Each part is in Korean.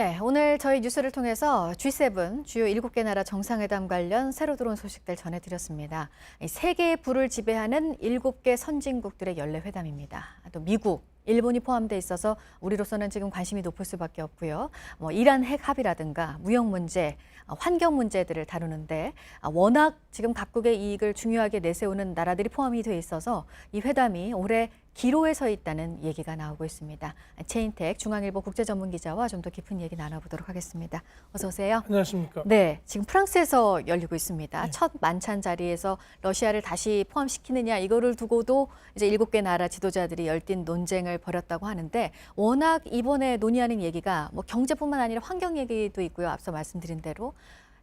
네, 오늘 저희 뉴스를 통해서 G7, 주요 7개 나라 정상회담 관련 새로 들어온 소식들 전해드렸습니다. 세계의 부를 지배하는 7개 선진국들의 연례 회담입니다. 또 미국, 일본이 포함돼 있어서 우리로서는 지금 관심이 높을 수밖에 없고요. 이란 핵 합의라든가 무역 문제, 환경 문제들을 다루는데 워낙 지금 각국의 이익을 중요하게 내세우는 나라들이 포함이 돼 있어서 이 회담이 올해 기로에 서 있다는 얘기가 나오고 있습니다. 최인택 중앙일보 국제전문기자와 좀 더 깊은 얘기 나눠보도록 하겠습니다. 어서 오세요. 안녕하십니까. 네, 지금 프랑스에서 열리고 있습니다. 네. 첫 만찬 자리에서 러시아를 다시 포함시키느냐 이거를 두고도 이제 7개 나라 지도자들이 열띤 논쟁을 벌였다고 하는데 워낙 이번에 논의하는 얘기가 경제뿐만 아니라 환경 얘기도 있고요. 앞서 말씀드린 대로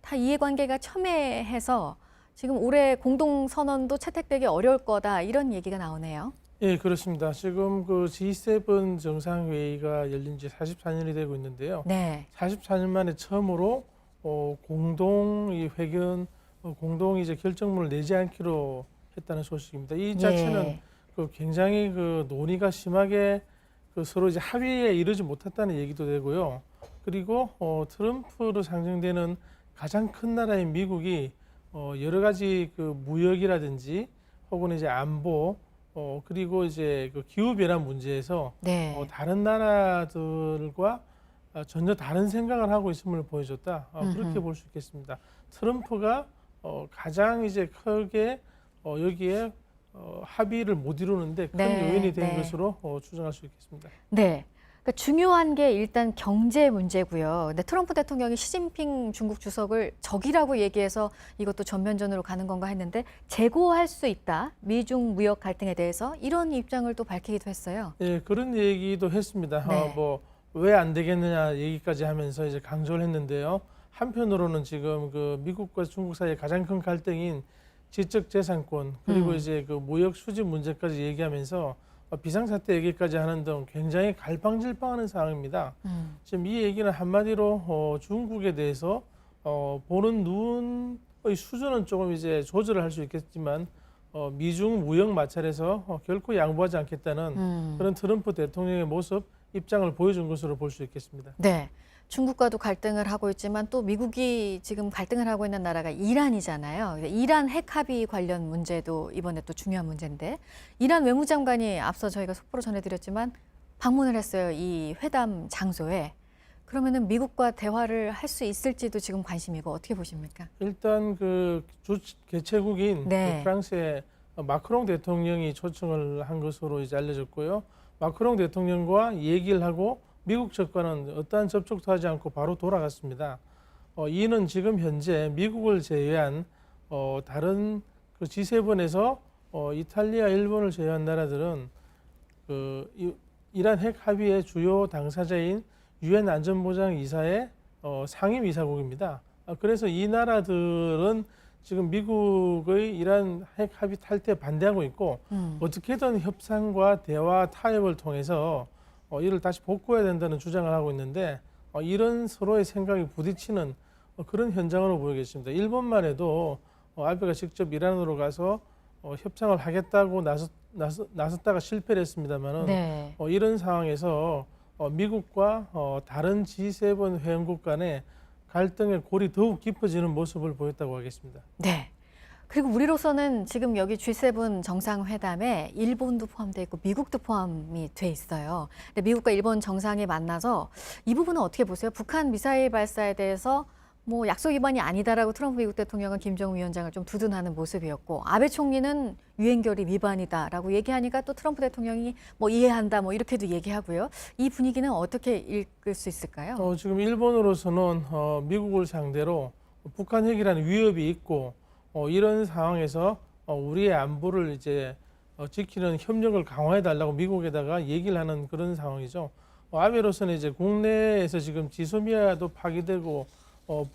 다 이해관계가 첨예해서 지금 올해 공동선언도 채택되기 어려울 거다 이런 얘기가 나오네요. 예, 그렇습니다. 지금 그 G7 정상회의가 열린 지 44년이 되고 있는데요. 네. 44년 만에 처음으로 공동 이 회견, 공동 이제 결정문을 내지 않기로 했다는 소식입니다. 이 자체는 예. 그 굉장히 그 논의가 심하게 그 서로 이제 합의에 이르지 못했다는 얘기도 되고요. 그리고 트럼프로 상징되는 가장 큰 나라인 미국이 여러 가지 그 무역이라든지 혹은 이제 안보 그리고 이제 그 기후변화 문제에서 네. 다른 나라들과 전혀 다른 생각을 하고 있음을 보여줬다. 그렇게 볼 수 있겠습니다. 트럼프가 가장 이제 크게 여기에 합의를 못 이루는데 큰 네, 요인이 된 네. 것으로 추정할 수 있겠습니다. 네. 그러니까 중요한 게 일단 경제 문제고요. 근데 트럼프 대통령이 시진핑 중국 주석을 적이라고 얘기해서 이것도 전면전으로 가는 건가 했는데 재고할 수 있다. 미중 무역 갈등에 대해서 이런 입장을 또 밝히기도 했어요. 예, 그런 얘기도 했습니다. 네. 왜 안 되겠느냐 얘기까지 하면서 이제 강조를 했는데요. 한편으로는 지금 그 미국과 중국 사이의 가장 큰 갈등인 지적재산권 그리고 이제 그 무역 수지 문제까지 얘기하면서 비상사태 얘기까지 하는 등 굉장히 갈팡질팡하는 상황입니다. 지금 이 얘기는 한마디로 중국에 대해서 보는 눈의 수준은 조금 이제 조절을 할 수 있겠지만 미중 무역 마찰에서 결코 양보하지 않겠다는 그런 트럼프 대통령의 모습, 입장을 보여준 것으로 볼 수 있겠습니다. 네. 중국과도 갈등을 하고 있지만 또 미국이 지금 갈등을 하고 있는 나라가 이란이잖아요. 이란 핵 합의 관련 문제도 이번에 또 중요한 문제인데 이란 외무장관이 앞서 저희가 속보로 전해드렸지만 방문을 했어요. 이 회담 장소에. 그러면은 미국과 대화를 할 수 있을지도 지금 관심이고 어떻게 보십니까? 일단 그 개최국인 네. 그 프랑스의 마크롱 대통령이 초청을 한 것으로 이제 알려졌고요. 마크롱 대통령과 얘기를 하고 미국 측과는 어떠한 접촉도 하지 않고 바로 돌아갔습니다. 이는 지금 현재 미국을 제외한 다른 그 G7에서 이탈리아, 일본을 제외한 나라들은 그 이란 핵 합의의 주요 당사자인 유엔 안전보장이사의 상임이사국입니다. 그래서 이 나라들은 지금 미국의 이란 핵 합의 탈퇴에 반대하고 있고 어떻게든 협상과 대화 타협을 통해서 이를 다시 복구해야 된다는 주장을 하고 있는데 이런 서로의 생각이 부딪히는 그런 현장으로 보이겠습니다. 일본만 해도 아베가 직접 이란으로 가서 협상을 하겠다고 나섰다가 실패를 했습니다만은 네. 이런 상황에서 미국과 다른 G7 회원국 간의 갈등의 골이 더욱 깊어지는 모습을 보였다고 하겠습니다. 네. 그리고 우리로서는 지금 여기 G7 정상회담에 일본도 포함되어 있고 미국도 포함이 돼 있어요. 근데 미국과 일본 정상이 만나서 이 부분은 어떻게 보세요? 북한 미사일 발사에 대해서 약속 위반이 아니다라고 트럼프 미국 대통령은 김정은 위원장을 좀 두둔하는 모습이었고 아베 총리는 유엔결의 위반이다라고 얘기하니까 또 트럼프 대통령이 이해한다 이렇게도 얘기하고요. 이 분위기는 어떻게 읽을 수 있을까요? 지금 일본으로서는 미국을 상대로 북한 핵이라는 위협이 있고 이런 상황에서 우리의 안보를 이제 지키는 협력을 강화해 달라고 미국에다가 얘기를 하는 그런 상황이죠. 아베로서는 이제 국내에서 지금 지소미아도 파기되고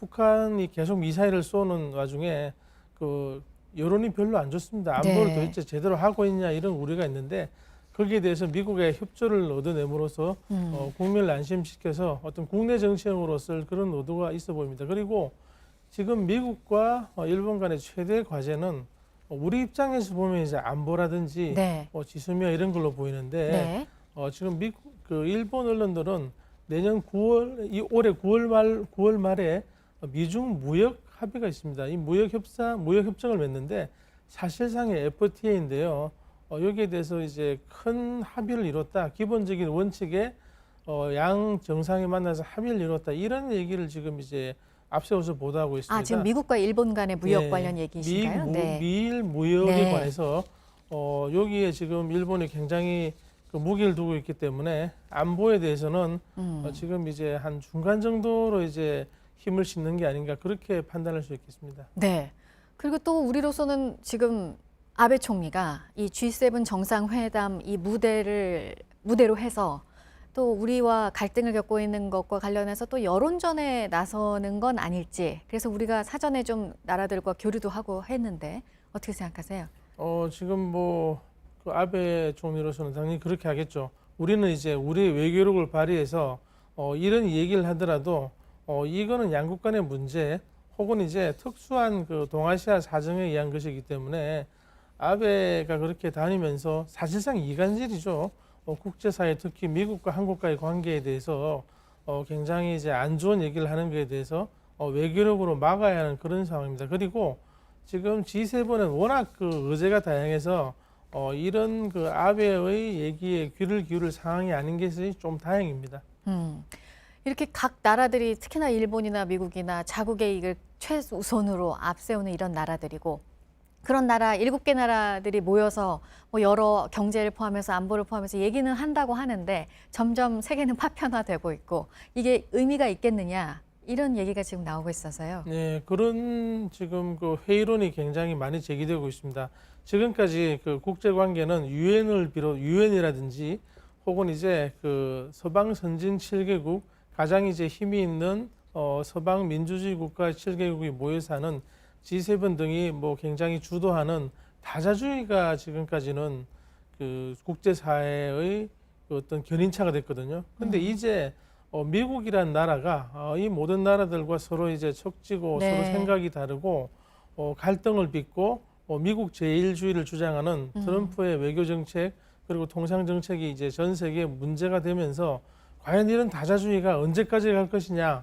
북한이 계속 미사일을 쏘는 와중에 그 여론이 별로 안 좋습니다. 안보를 네. 도대체 제대로 하고 있냐 이런 우려가 있는데 거기에 대해서 미국의 협조를 얻어내므로써 국민을 안심시켜서 어떤 국내 정치형으로서 그런 의도가 있어 보입니다. 그리고 지금 미국과 일본 간의 최대 과제는 우리 입장에서 보면 이제 안보라든지 네. 지소미아 이런 걸로 보이는데 네. 지금 미국 그 일본 언론들은 내년 9월 9월 말에 미중 무역 합의가 있습니다. 이 무역 협정을 맺는데 사실상의 FTA인데요. 여기에 대해서 이제 큰 합의를 이뤘다. 기본적인 원칙에 양 정상이 만나서 합의를 이뤘다. 이런 얘기를 지금 이제 앞세워서 보도하고 있습니다. 아, 지금 미국과 일본 간의 무역 네, 관련 얘기이신가요? 미일 무역에 네. 관해서 여기에 지금 일본이 굉장히 그 무기를 두고 있기 때문에 안보에 대해서는 지금 이제 한 중간 정도로 이제 힘을 싣는 게 아닌가 그렇게 판단할 수 있겠습니다. 네. 그리고 또 우리로서는 지금 아베 총리가 이 G7 정상회담 이 무대로 해서 또 우리와 갈등을 겪고 있는 것과 관련해서 또 여론전에 나서는 건 아닐지, 그래서 우리가 사전에 좀 나라들과 교류도 하고 했는데 어떻게 생각하세요? 지금 뭐 그 아베 총리로서는 당연히 그렇게 하겠죠. 우리는 이제 우리의 외교력을 발휘해서 이런 얘기를 하더라도 이거는 양국 간의 문제 혹은 이제 특수한 그 동아시아 사정에 의한 것이기 때문에 아베가 그렇게 다니면서 사실상 이간질이죠. 국제사회 특히 미국과 한국과의 관계에 대해서 굉장히 이제 안 좋은 얘기를 하는 것에 대해서 외교력으로 막아야 하는 그런 상황입니다. 그리고 지금 G7은 워낙 그 의제가 다양해서 이런 그 아베의 얘기에 귀를 기울일 상황이 아닌 것이 좀 다행입니다. 이렇게 각 나라들이 특히나 일본이나 미국이나 자국의 이익을 최우선으로 앞세우는 이런 나라들이고, 그런 나라 7개 나라들이 모여서 뭐 여러 경제를 포함해서 안보를 포함해서 얘기는 한다고 하는데 점점 세계는 파편화되고 있고 이게 의미가 있겠느냐, 이런 얘기가 지금 나오고 있어서요. 네, 그런 지금 그 회의론이 굉장히 많이 제기되고 있습니다. 지금까지 그 국제 관계는 유엔이라든지 혹은 이제 그 서방 선진 7개국 가장 이제 힘이 있는 서방 민주주의 국가 7개국이 모여서 하는 G7 등이 뭐 굉장히 주도하는 다자주의가 지금까지는 그 국제사회의 그 어떤 견인차가 됐거든요. 근데 이제 미국이란 나라가 이 모든 나라들과 서로 이제 척지고 네. 서로 생각이 다르고 갈등을 빚고 미국 제일주의를 주장하는 트럼프의 외교 정책 그리고 통상 정책이 이제 전 세계에 문제가 되면서 과연 이런 다자주의가 언제까지 갈 것이냐,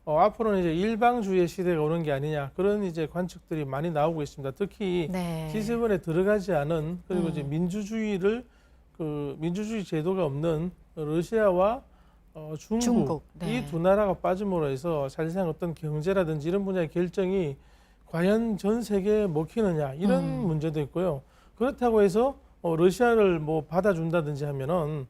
앞으로는 이제 일방주의의 시대가 오는 게 아니냐, 그런 이제 관측들이 많이 나오고 있습니다. 특히 네. G7에 들어가지 않은 그리고 이제 민주주의 제도가 없는 러시아와 중국, 네. 이 두 나라가 빠짐으로 해서 사실상 어떤 경제라든지 이런 분야의 결정이 과연 전 세계에 먹히느냐, 이런 문제도 있고요. 그렇다고 해서 러시아를 뭐 받아준다든지 하면은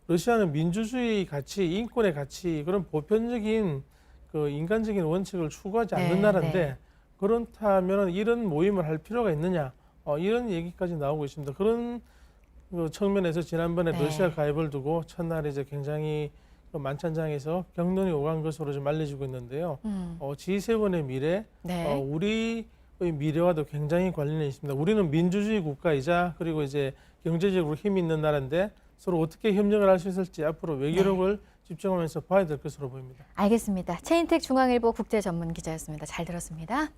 러시아는 민주주의 가치, 인권의 가치, 그런 보편적인 그 인간적인 원칙을 추구하지 않는 네, 나라인데 네. 그렇다면은 이런 모임을 할 필요가 있느냐, 이런 얘기까지 나오고 있습니다. 그런 그 측면에서 지난번에 네. 러시아 가입을 두고 첫날에 이제 굉장히 그 만찬장에서 격론이 오간 것으로 좀 알려지고 있는데요. G7의 미래, 네. 우리의 미래와도 굉장히 관련이 있습니다. 우리는 민주주의 국가이자 그리고 이제 경제적으로 힘이 있는 나라인데 서로 어떻게 협력을 할 수 있을지 앞으로 외교력을 집중하면서 봐야 될 것으로 보입니다. 알겠습니다. 최인택 중앙일보 국제전문기자였습니다. 잘 들었습니다.